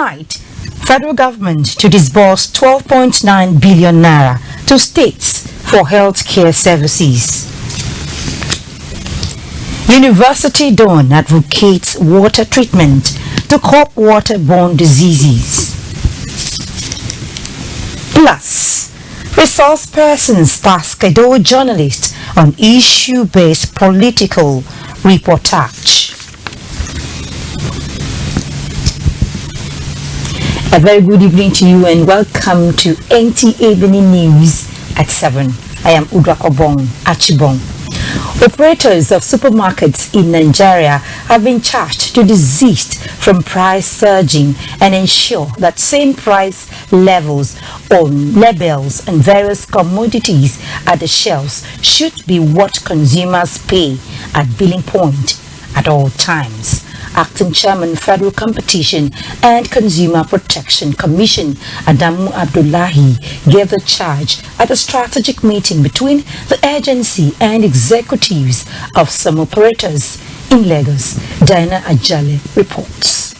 Tonight, federal government to disburse 12.9 billion naira to states for healthcare services. University Dawn advocates water treatment to curb waterborne diseases. Plus, resource persons task Edo journalists on issue-based political reportage. A very good evening to you and welcome to NTA Benin News at 7. I am Udrakobong Achibong. Operators of supermarkets in Nigeria have been charged to desist from price surging and ensure that same price levels on labels and various commodities at the shelves should be what consumers pay at billing point at all times. Acting Chairman, Federal Competition and Consumer Protection Commission, Adamu Abdullahi, gave the charge at a strategic meeting between the agency and executives of some operators in Lagos. Diana Ajale reports.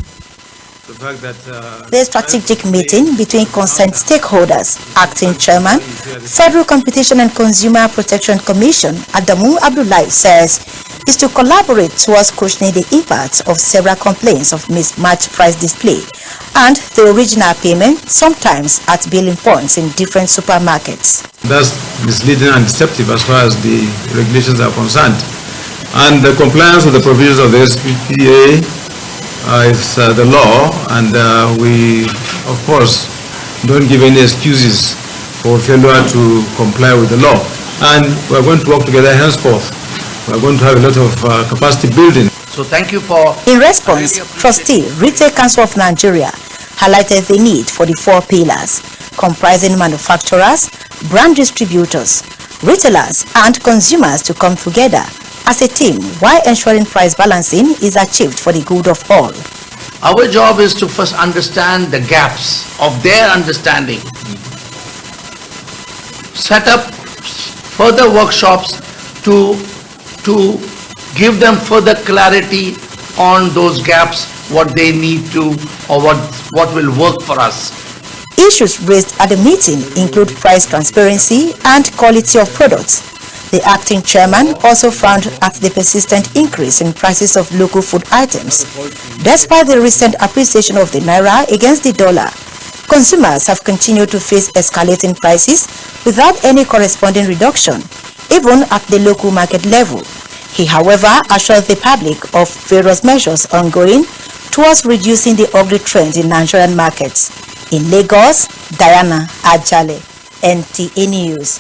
The strategic meeting between concerned stakeholders, Acting Chairman, Federal Competition and Consumer Protection Commission, Adamu Abdullahi says, is to collaborate towards cushioning the impact of several complaints of mismatched price display and the original payment, sometimes at billing points in different supermarkets. That's misleading and deceptive as far as the regulations are concerned. And the compliance with the provisions of the SPPA is the law, and we, of course, don't give any excuses for failure to comply with the law. And we're going to work together henceforth. We're going to have a lot of capacity building. So thank you for... In response, Trustee, Retail Council of Nigeria highlighted the need for the four pillars, comprising manufacturers, brand distributors, retailers, and consumers to come together as a team while ensuring price balancing is achieved for the good of all. Our job is to first understand the gaps of their understanding. Set up further workshops to give them further clarity on those gaps, what they need to or what will work for us. Issues raised at the meeting include price transparency and quality of products. The acting chairman also frowned at the persistent increase in prices of local food items. Despite the recent appreciation of the naira against the dollar, consumers have continued to face escalating prices without any corresponding reduction, even at the local market level. He, however, assured the public of various measures ongoing towards reducing the ugly trend in Nigerian markets. In Lagos, Diana Ajale, NTA News.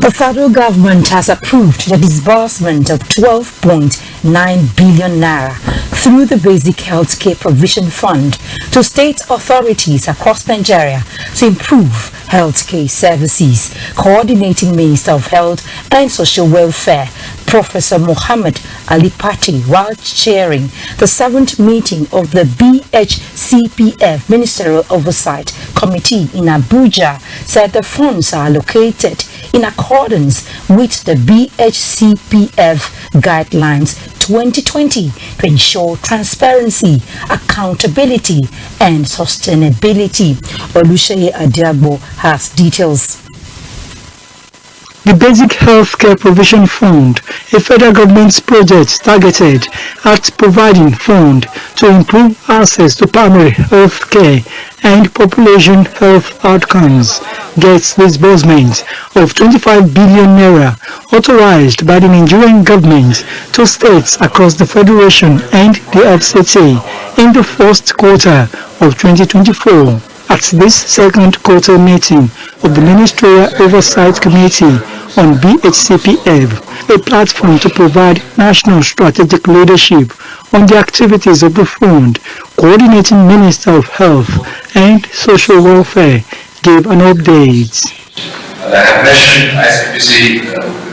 The federal government has approved the disbursement of 12.9 billion naira through the Basic Healthcare Provision Fund to state authorities across Nigeria to improve healthcare services. Coordinating Minister of Health and Social Welfare, Professor Mohammed Ali Pati, while chairing the 7th meeting of the BHCPF Ministerial Oversight Committee in Abuja, said the funds are allocated in accordance with the BHCPF Guidelines 2020 to ensure transparency, accountability, and sustainability. Olusheye Adiagbo has details. The Basic Healthcare Provision Fund, a federal government's project targeted at providing funds to improve access to primary health care and population health outcomes, gets disbursements of 25 billion naira authorized by the Nigerian government to states across the Federation and the FCT in the first quarter of 2024. At this second quarter meeting of the Ministerial Oversight Committee on BHCPF, a platform to provide national strategic leadership on the activities of the fund, Coordinating Minister of Health and Social Welfare gave an update. As I have mentioned, ICPC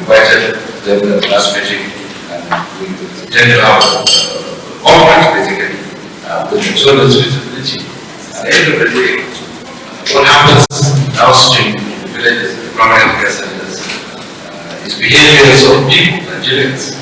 invited them last meeting, and we intend to have conference basically, which will show us visibility. At the end of the day, what happens downstream in the villages, the primary health care centers, is behaviors of people, Nigerians.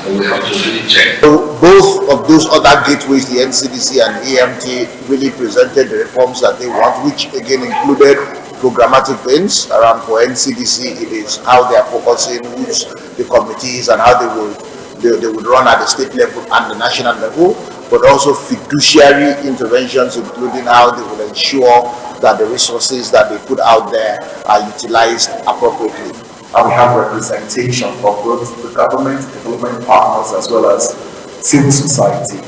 but we have to really check. So both of those other gateways, the NCDC and AMT, really presented the reforms that they want, which again included programmatic things. Around for NCDC, it is how they are focusing, who's the committees, and how they would run at the state level and the national level, but also fiduciary interventions, including how they will ensure that the resources that they put out there are utilized appropriately. And we have representation from both the government, development partners, as well as civil society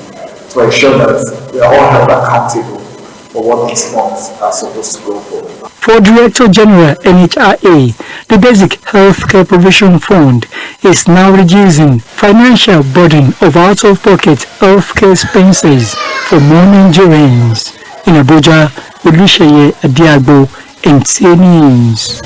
to ensure that we are all held accountable for what these funds are supposed to go for. For Director General NHIA, the Basic Healthcare Provision Fund is now reducing financial burden of out-of-pocket healthcare expenses for more Nigerians. In Abuja, Olusheye Adiagbo, NTA News.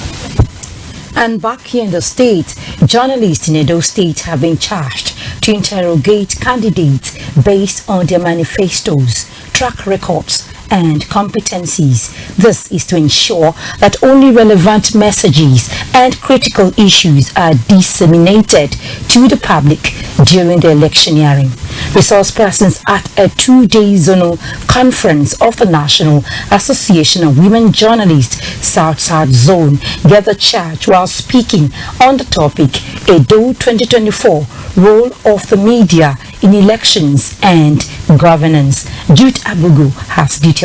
And back here in the state, journalists in Edo State have been charged to interrogate candidates based on their manifestos, track records, and competencies. This is to ensure that only relevant messages and critical issues are disseminated to the public during the electioneering. Resource persons at a 2-day zonal conference of the National Association of Women Journalists South-South Zone gave the charge while speaking on the topic Edo 2024 Role of the Media in Elections and Governance. Jude Abugu has details.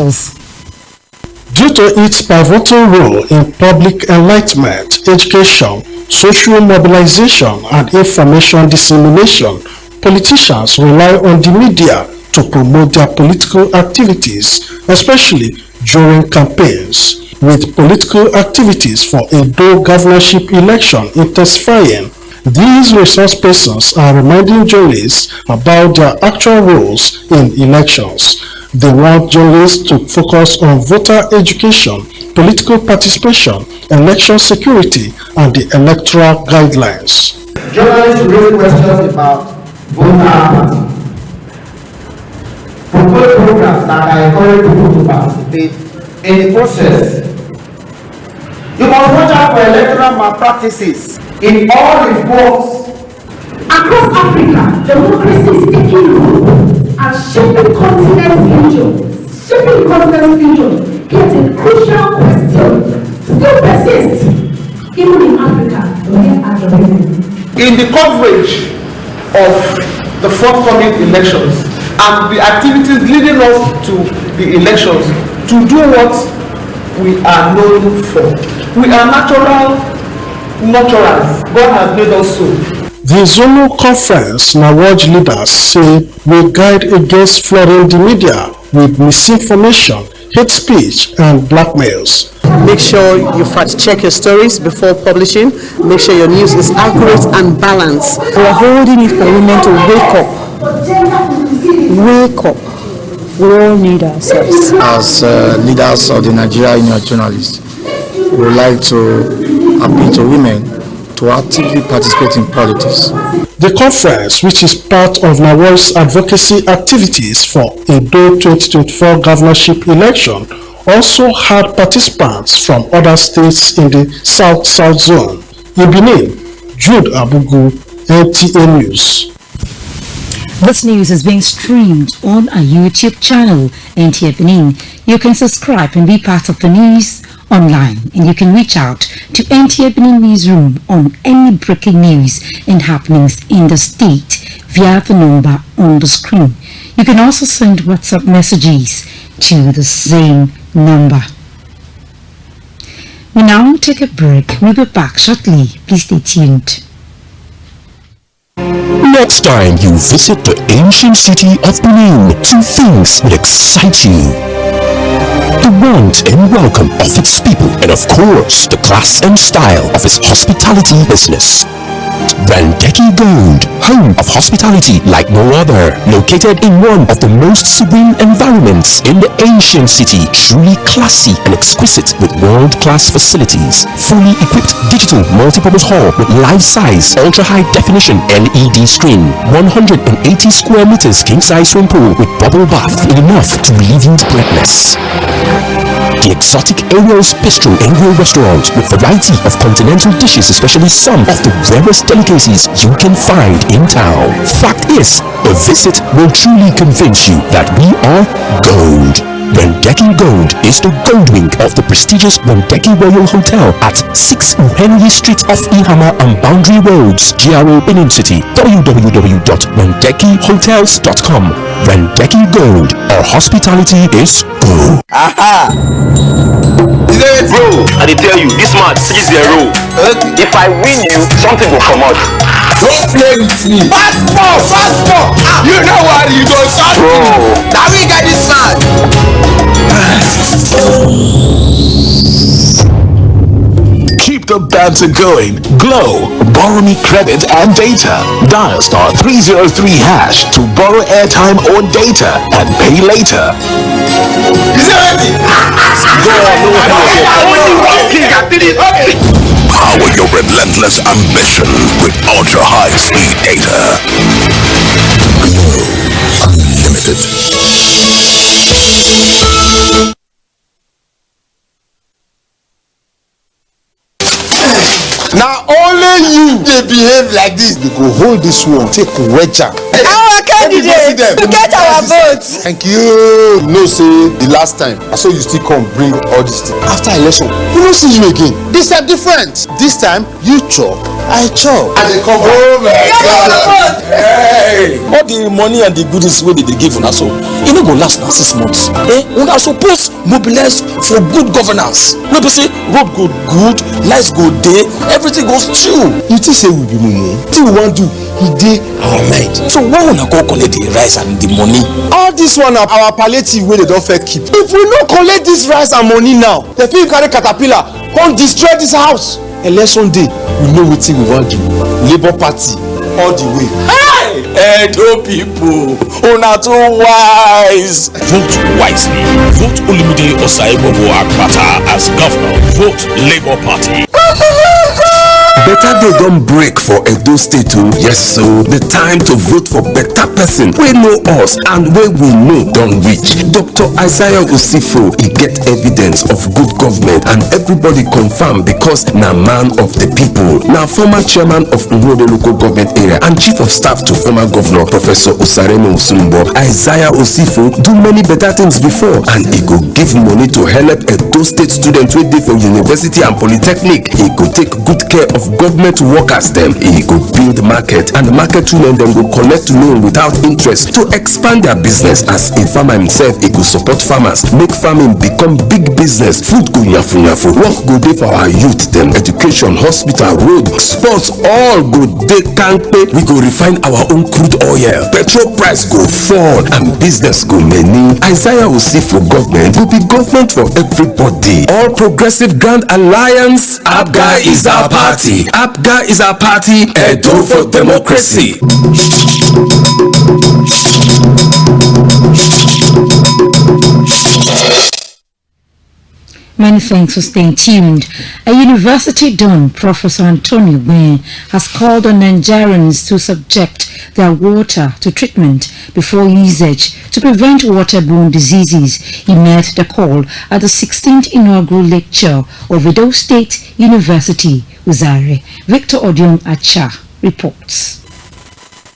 Due to its pivotal role in public enlightenment, education, social mobilization, and information dissemination, politicians rely on the media to promote their political activities, especially during campaigns. With political activities for Edo governorship election intensifying, these resource persons are reminding journalists about their actual roles in elections. They want journalists to focus on voter education, political participation, election security, and the electoral guidelines. Journalists raise questions about voter apathy. Propose programs that encourage people to participate in the process. You must watch out for electoral malpractices in all its forms. Across Africa, democracy is taking root and shaping the continent's future. Yet a crucial question still persists, even in Africa, where are the women? In the coverage of the forthcoming elections and the activities leading us to the elections, to do what we are known for. We are naturals. God has made us so. The zonal conference now urge leaders say will guide against flooding the media with misinformation, hate speech, and blackmails. Make sure you fact check your stories before publishing. Make sure your news is accurate and balanced. We are holding it for women to wake up. Wake up. We all need ourselves. As leaders of the Nigerian Union of Journalists, we would like to appeal to women to actively participate in politics. The conference, which is part of NAWOL's advocacy activities for Edo 2024 governorship election, also had participants from other states in the South-South Zone. In Benin, Jude Abugu, NTA News. This news is being streamed on our YouTube channel, NTA Benin. You can subscribe and be part of the news online, and you can reach out to NTA Benin Newsroom on any breaking news and happenings in the state via the number on the screen. You can also send WhatsApp messages to the same number. We now take a break. We'll be back shortly. Please stay tuned. Next time you visit the ancient city of Benin, two things will excite you: the warmth and welcome of its people, and of course, the class and style of its hospitality business. Randeki Gold, home of hospitality like no other, located in one of the most serene environments in the ancient city, truly classy and exquisite with world-class facilities, fully equipped digital multipurpose hall with life-size, ultra-high definition LED screen, 180 square meters king-size swimming pool with bubble bath enough to relieve you breathless. The exotic Ariel's Bistro and Grill Restaurant with variety of continental dishes, especially some of the rarest delicacies you can find in town. Fact is, a visit will truly convince you that we are gold. Rendeki Gold is the gold wing of the prestigious Rendeki Royal Hotel at 6 Henry Street off Ihama and Boundary Roads, GRA Benin City. www.rendekihotels.com. Rendeki Gold, our hospitality is gold. Aha! Is that it? Bro, I tell you, this man is the rule. If I win you, something will come out. Don't play with me. Passport! You know what? You don't stop. Bro, now we got this man. Keep the banter going. Glow. Borrow me credit and data. Dial *303# to borrow airtime or data and pay later. Power your relentless ambition with ultra high speed data. Glow Unlimited. Now only you they behave like this. They go hold this one, take wedge am. Our candidate to get our votes. Thank you. You know, say the last time I saw you still come bring all this thing. After election, we don't see you again. This time different. This time you chop, I chop. And they come. Oh my God! Hey! All the money and the goodies wey they give una so, e no go last na 6 months. Una suppose mobilize for good governance. No be say road go good, lights go dey, everything goes chill. You think say we be mumu? Thing we wan do, e dey our mind. So why una go collect the rice and the money? All this one na our palliative wey they don first keep. If we no collect this rice and money now, the fit carry caterpillar come destroy this house. Election day, we know wetin we wan do. Labour Party all the way. Hey, Edo people, una too wise. Vote wisely. Vote Olumide Osaibobo Akpata as governor. Vote Labour Party. Better day don't break for Edo State too. Yes, so the time to vote for better person. We know us and where we know don't reach. Dr. Isaiah Osifo, he get evidence of good government and everybody confirm because na man of the people. Now former chairman of Nwode local government area and chief of staff to former governor Professor Osareme Osumbo, Isaiah Osifo do many better things before and he go give money to help Edo State students wey dey for university and polytechnic. He go take good care of government workers them. He go build market and market women them go collect loan without interest to expand their business. As a farmer himself, he go support farmers, make farming become big business. Food go yafu yafu, work go dey for our youth them, education, hospital, road, sports, all go dey kampe. We go refine our own crude oil, petrol price go fall and business go many. Isaiah Osifo government will be government for everybody. All Progressive Grand Alliance, APGA is our party. APGA is our party. Edo for democracy. Many thanks for staying tuned. A university don, Professor Antonio Ben, has called on Nigerians to subject their water to treatment before usage to prevent waterborne diseases. He made the call at the 16th inaugural lecture of Edo State University, Uzare. Victor Odion Acha reports.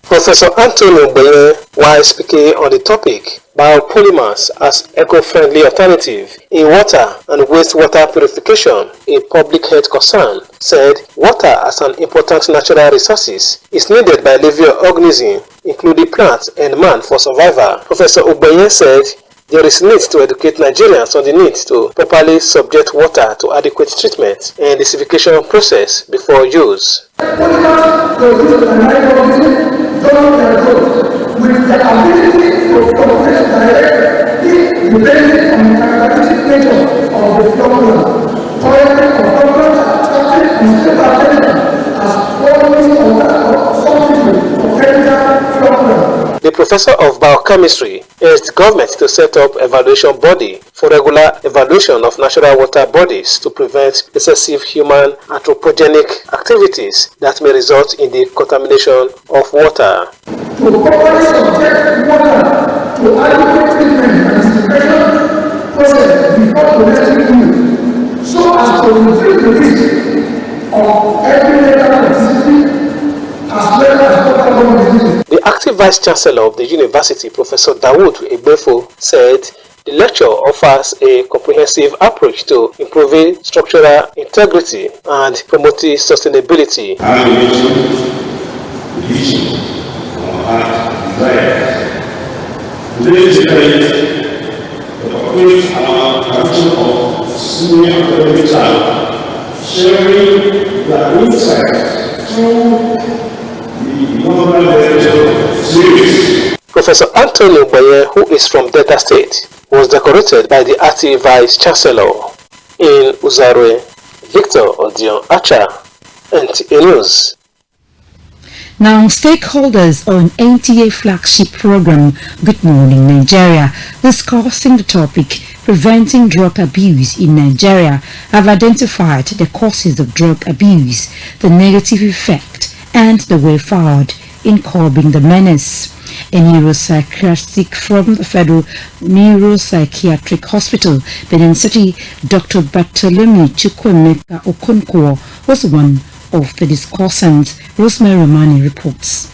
Professor Antonio Ben, while speaking on the topic, biopolymers as eco-friendly alternative in water and wastewater purification, a public health concern, said water as an important natural resource is needed by living organisms, including plants and man, for survival. Professor Obenye said there is need to educate Nigerians on the need to properly subject water to adequate treatment and desinfection process before use. With the ability to operate directly depending on the characteristic nature of the flora, toilet or flora attractive and stable as always or substitute for chemical flora. The professor of biochemistry urged the government to set up evaluation body for regular evaluation of natural water bodies to prevent excessive human anthropogenic activities that may result in the contamination of water. To properly subject water to adequate treatment and disinfection process before collecting to increase the risk of every legal toxicity as well as waterborne diseases. The acting Vice Chancellor of the university, Professor Dawood Egbefo, said the lecture offers a comprehensive approach to improving structural integrity and promoting sustainability. Today's debate, the complete culture of senior academic staff sharing their insights through the global lecture series. Professor Antonio Boye, who is from Delta State, was decorated by the acting Vice Chancellor. In Uzare, Victor Odion Acha, NTA News. Now, stakeholders on NTA flagship program Good Morning Nigeria, discussing the topic preventing drug abuse in Nigeria, have identified the causes of drug abuse, the negative effect, and the way forward in curbing the menace. A neuropsychiatric from the Federal Neuropsychiatric Hospital, Benin City, Dr. Bartholomew Chukwemeka Okonkwo was one of the discussants. Rosemary Romani reports.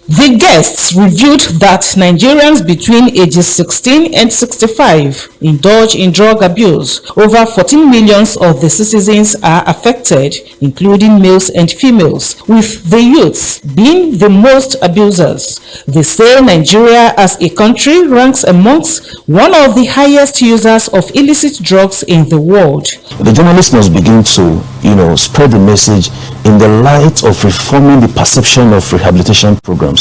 The guests revealed that Nigerians between ages 16 and 65 indulge in drug abuse. Over 14 million of the citizens are affected, including males and females, with the youths being the most abusers. They say Nigeria as a country ranks amongst one of the highest users of illicit drugs in the world. The journalists must begin to, spread the message in the light of reforming the perception of rehabilitation programs.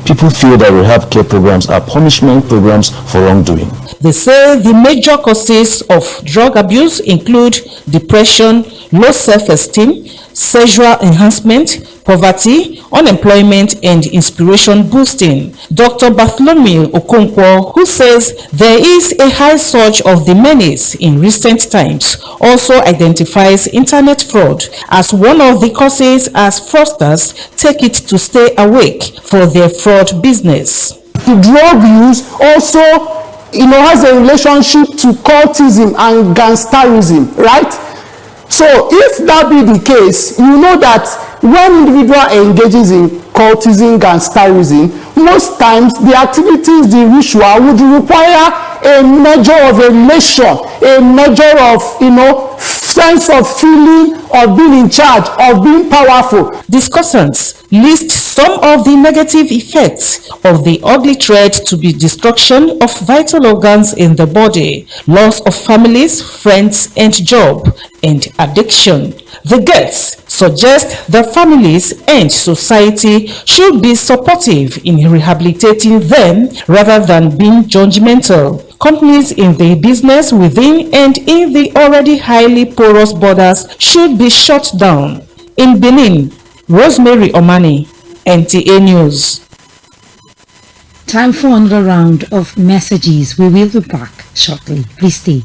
People feel that rehab care programs are punishment programs for wrongdoing. They say the major causes of drug abuse include depression, low self-esteem, sexual enhancement, poverty, unemployment, and inspiration boosting. Dr. Bartholomew Okonkwo, who says there is a high surge of the menace in recent times, also identifies internet fraud as one of the causes as fraudsters take it to stay awake for their fraud business. The drug use also has a relationship to cultism and gangsterism, right? So if that be the case, you know that when individual engages in cultism, gangsterism, most times the activities, the ritual would require a measure of elation, a measure of, sense of feeling of being in charge, of being powerful. Discussants list some of the negative effects of the ugly trend to be destruction of vital organs in the body, loss of families, friends, and job, and addiction. The guests suggest that families and society should be supportive in rehabilitating them rather than being judgmental. Companies in the business within and in the already highly porous borders should be shut down. In Benin, Rosemary Omani, NTA News. Time for another round of messages. We will be back shortly. Please stay.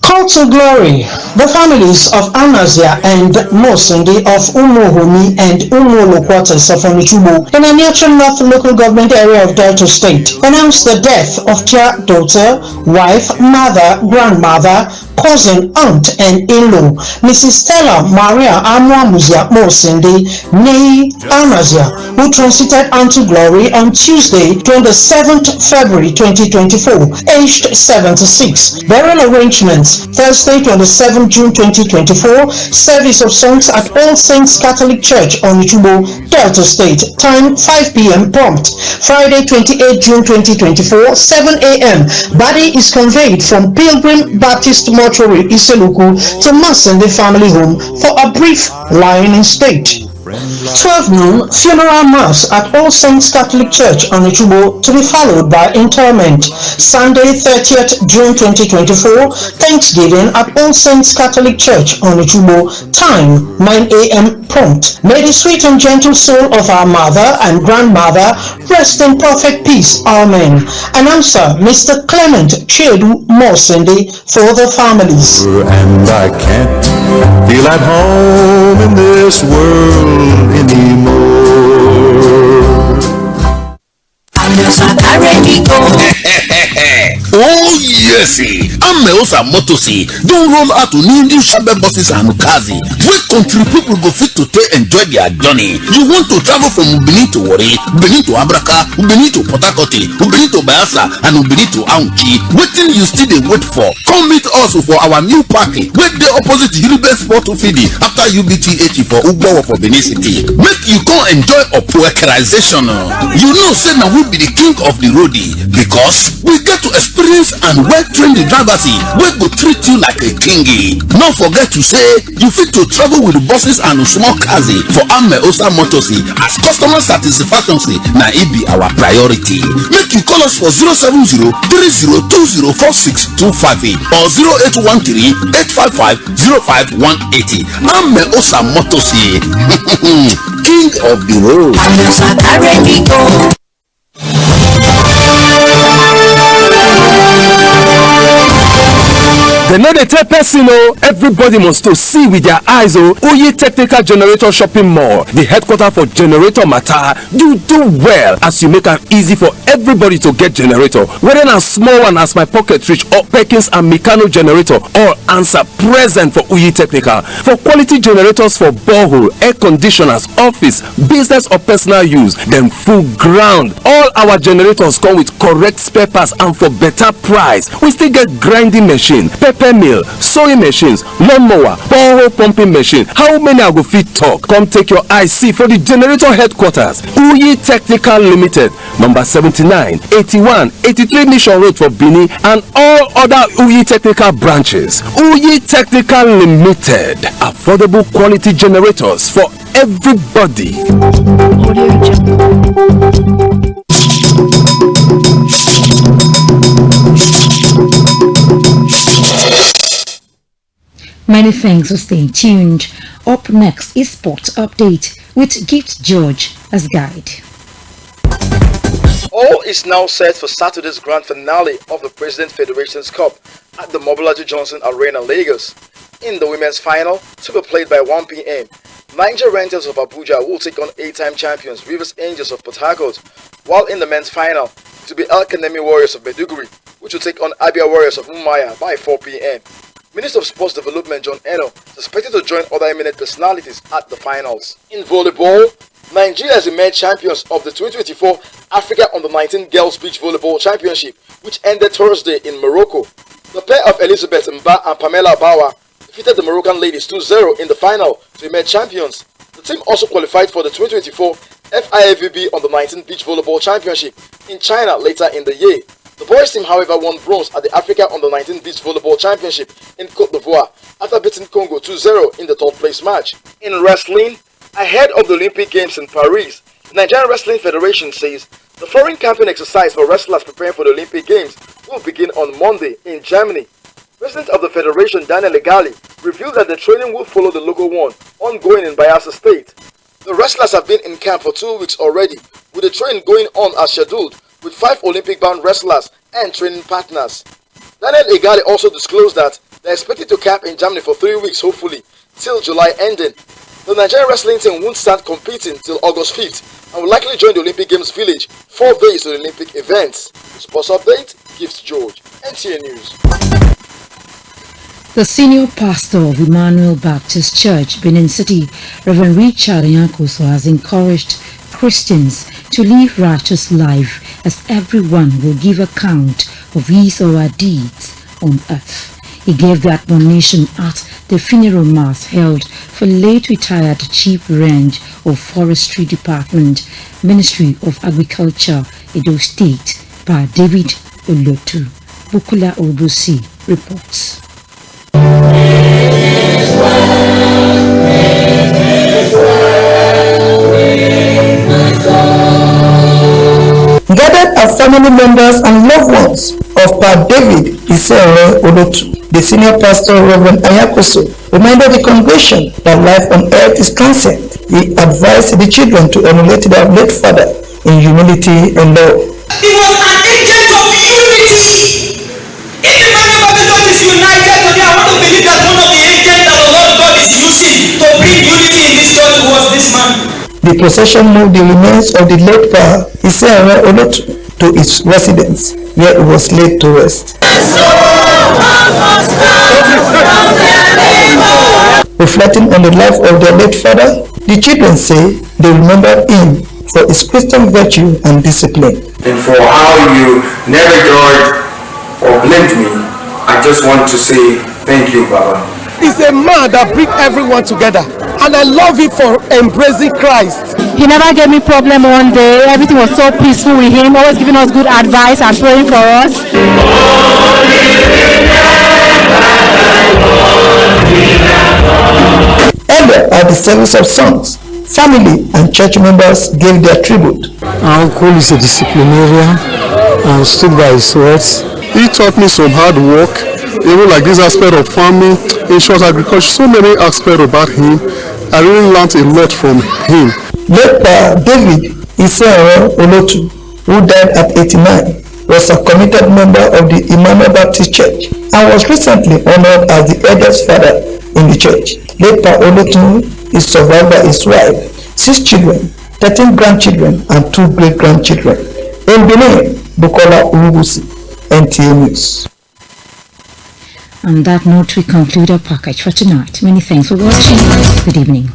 Call to glory. The families of Anazia and Mosindi of Umuhumi and Umuolo quarters of Onitshubu in a neutral North local government area of Delta State announced the death of their daughter, wife, mother, grandmother, cousin, aunt, and in-law, Mrs. Stella Maria Amwamuzia Mosindi, nee Anazia, who transited unto glory on Tuesday, 27th February 2024, aged 76. Burial arrangements, Thursday, 27th June 2024, service of songs at All Saints Catholic Church, Onitshubu, Delta State, time 5 p.m. prompt. Friday, 28th June 2024, 7 a.m. Body is conveyed from Pilgrim Baptist Mortuary, Iseluku, to Masende family home for a brief lying in state. 12 noon, funeral mass at All Saints Catholic Church, Onitshubu, to be followed by interment. Sunday, 30th June 2024, Thanksgiving at All Saints Catholic Church, Onitshubu, time 9 a.m. prompt. May the sweet and gentle soul of our mother and grandmother rest in perfect peace. Amen. Announcer, Mr. Clement Chedu Mosindi, for the families. And I can't feel at home in this world anymore. Oh yes, Ameosa Motosi don't roll out to new shuttle buses and Ukazi. Where country people go fit to enjoy their journey. You want to travel from Benin to Wari, Benin to Abraka, Benin to Port Harcourt, Benin to Bayelsa, and Benin to Aunchi. Waiting you still dey wait for? Come meet us for our new party. Wait the opposite Hilbert Sport Fidi after UBTH for Ugbo for Benin City. Make you come enjoy Opoekerization. You know, say now we be the king of the roadie because we get to experience and well-trained drivers wey go treat you like a king. Not forget to say you fit to travel with buses and small cars for Ameosa Motors as customer satisfaction na it be our priority. Make you call us for 070-3020-4625 or 0813-855-05180. Ameosa Motors, king of the road. They know they tell person everybody must to see with their eyes Oye Technical Generator Shopping Mall, the headquarter for generator matter. You do well as you make it easy for everybody to get generator. Whether a small one as my pocket reach or Perkins and Meccano generator, all answer present for Oye Technical. For quality generators for borehole, air conditioners, office, business or personal use, then full ground. All our generators come with correct spare parts and for better price. We still get grinding machine, pepper mill, sewing machines, lawnmower, borehole pumping machine. How many I go fit talk? Come take your eye see for the generator headquarters. Oye Technical Limited, number 79, 81, 83 Mission Road for Benin and all other Oye Technical branches. Oye Technical Limited, affordable quality generators for everybody. Many thanks for staying tuned. Up next is Sports Update with Gift George as guide. All is now set for Saturday's grand finale of the President Federations Cup at the Mobolaji Johnson Arena, Lagos. In the women's final, to be played by 1 p.m., Niger Rangers of Abuja will take on 8-time champions Rivers Angels of Port Harcourt, while in the men's final, to be El Kanemi Warriors of Maiduguri, which will take on Abia Warriors of Umuahia by 4 p.m. Minister of Sports Development John Eno is expected to join other eminent personalities at the finals. In volleyball, Nigeria has emerged champions of the 2024 Africa Under-19 Girls Beach Volleyball Championship, which ended Thursday in Morocco. The pair of Elizabeth Mba and Pamela Bawa defeated the Moroccan ladies 2-0 in the final to emerge champions. The team also qualified for the 2024 FIVB Under-19 Beach Volleyball Championship in China later in the year. The boys team, however, won bronze at the Africa Under-19 Beach Volleyball Championship in Côte d'Ivoire after beating Congo 2-0 in the third place match. In wrestling, ahead of the Olympic Games in Paris, the Nigerian Wrestling Federation says the foreign camping exercise for wrestlers preparing for the Olympic Games will begin on Monday in Germany. President of the Federation, Daniel Egali, revealed that the training will follow the local one ongoing in Bayelsa State. The wrestlers have been in camp for 2 weeks already, with the training going on as scheduled, with 5 Olympic-bound wrestlers and training partners. Daniel Egali also disclosed that they are expected to camp in Germany for 3 weeks, hopefully, till July ending. The Nigerian wrestling team won't start competing till August 5th and will likely join the Olympic Games village 4 days to the Olympic events. Sports Update, Gift George, NTA News. The senior pastor of Emmanuel Baptist Church, Benin City, Reverend Richard Nyankoso, has encouraged Christians to live righteous life as everyone will give account of his or her deeds on earth. He gave the admonition at the funeral mass held for late retired Chief Range of Forestry Department, Ministry of Agriculture, Edo State, by David Olotu. Bukula Obusi reports. Gathered are family members and loved ones of Pa David Olotu. The senior pastor, Reverend Ayakoso, reminded the congregation that life on earth is transient. He advised the children to emulate their late father in humility and love. He was an agent of unity. If the man of the church is united today, I want to believe that one of the agents that the Lord God is using to bring unity in this church was this man. The procession moved the remains of the late Pa Olotu to its residence, where he was laid to rest. Reflecting on the life of their late father, the children say they remember him for his Christian virtue and discipline. And for how you never judged or blamed me, I just want to say thank you, Baba. He's a man that brings everyone together, and I love him for embracing Christ. He never gave me problem one day. Everything was so peaceful with him, always giving us good advice and praying for us. Earlier at the service of songs, family and church members gave their tribute. My uncle is a disciplinarian and stood by his words. He taught me some hard work, even like this aspect of farming, in short agriculture, so many aspects about him. I really learned a lot from him. Later, David Isero Olotu, who died at 89, was a committed member of the Emmanuel Baptist Church and was recently honored as the eldest father in the church. Later, Olotu is survived by his wife, 6 children, 13 grandchildren, and 2 great-grandchildren. In Benin, Bukola Urugusi, NTA News. On that note, we conclude our package for tonight. Many thanks for watching. Good evening.